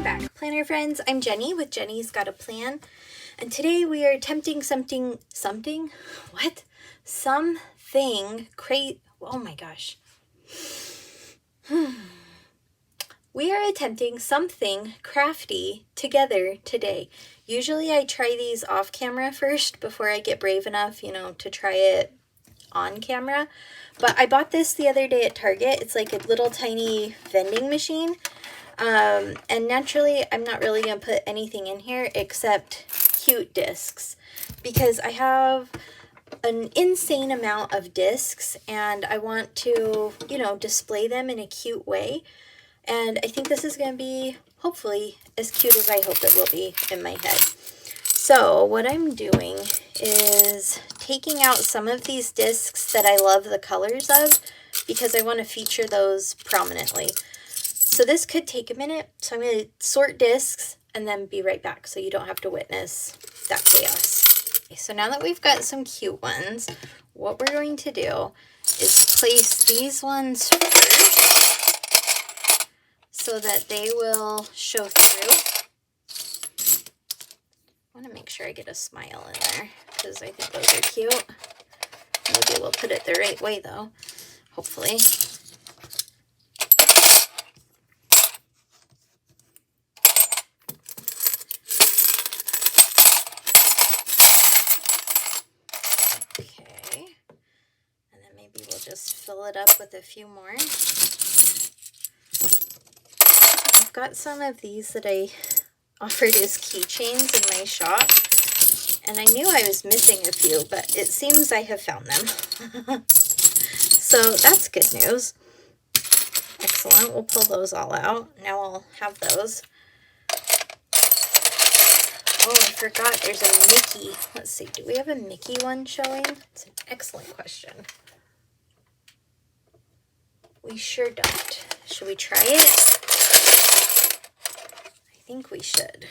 back, planner friends. I'm Jenny with Jenny's Got a Plan, and today we are attempting something great. Oh my gosh. We are attempting something crafty together today. Usually I try these off camera first before I get brave enough, to try it on camera. But I bought this the other day at Target. It's like a little tiny vending machine. And naturally, I'm not really going to put anything in here except cute discs, because I have an insane amount of discs and I want to, display them in a cute way. And I think this is going to be, hopefully, as cute as I hope it will be in my head. So what I'm doing is taking out some of these discs that I love the colors of, because I want to feature those prominently. So this could take a minute, so I'm going to sort discs and then be right back so you don't have to witness that chaos. Okay, so now that we've got some cute ones, what we're going to do is place these ones first so that they will show through. I want to make sure I get a smile in there because I think those are cute. Maybe we'll put it the right way though, hopefully. Okay, and then maybe we'll just fill it up with a few more. I've got some of these that I offered as keychains in my shop, and I knew I was missing a few, but it seems I have found them. So that's good news. Excellent. We'll pull those all out. Now I'll have those. Oh, I forgot there's a Mickey. Let's see, do we have a Mickey one showing? It's an excellent question. We sure don't. Should we try it? I think we should.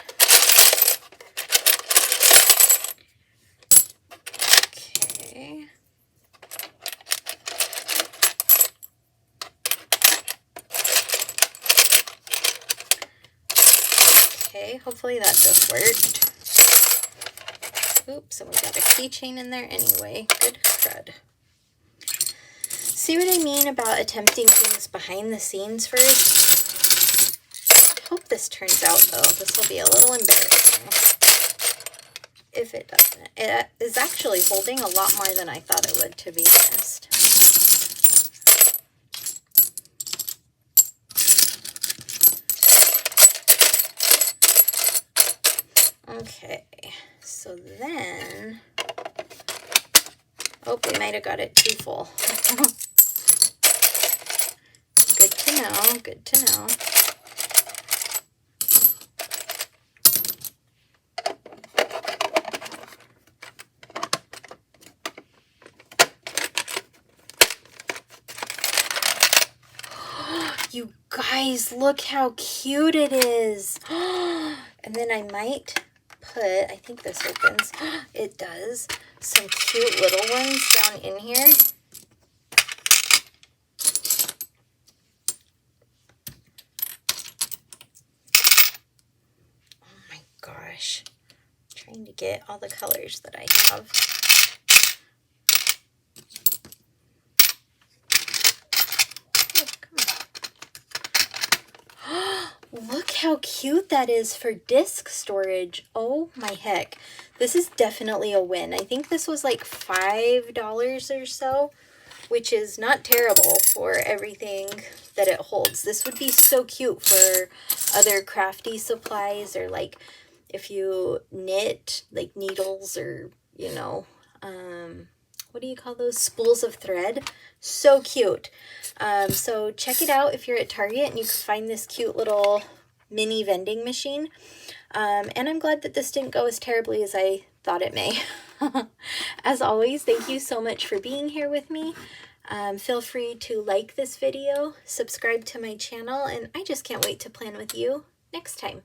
Okay. Okay, hopefully that just worked. Oops, and we got a keychain in there anyway. Good crud. See what I mean about attempting things behind the scenes first? I hope this turns out though. This will be a little embarrassing if it doesn't. It is actually holding a lot more than I thought it would, to be honest. Okay, so then, oh, we might have got it too full. Good to know, good to know. You guys, look how cute it is. And then I might put, I think this opens, it does, some cute little ones down in here. Oh my gosh, I'm trying to get all the colors that I have. Look how cute that is for disc storage. Oh my heck. This is definitely a win. I think this was like $5 or so, which is not terrible for everything that it holds. This would be so cute for other crafty supplies, or like if you knit, like needles, or, what do you call those? Spools of thread. So cute. So check it out if you're at Target and you can find this cute little mini vending machine. And I'm glad that this didn't go as terribly as I thought it may. As always, thank you so much for being here with me. Feel free to like this video, subscribe to my channel, and I just can't wait to plan with you next time.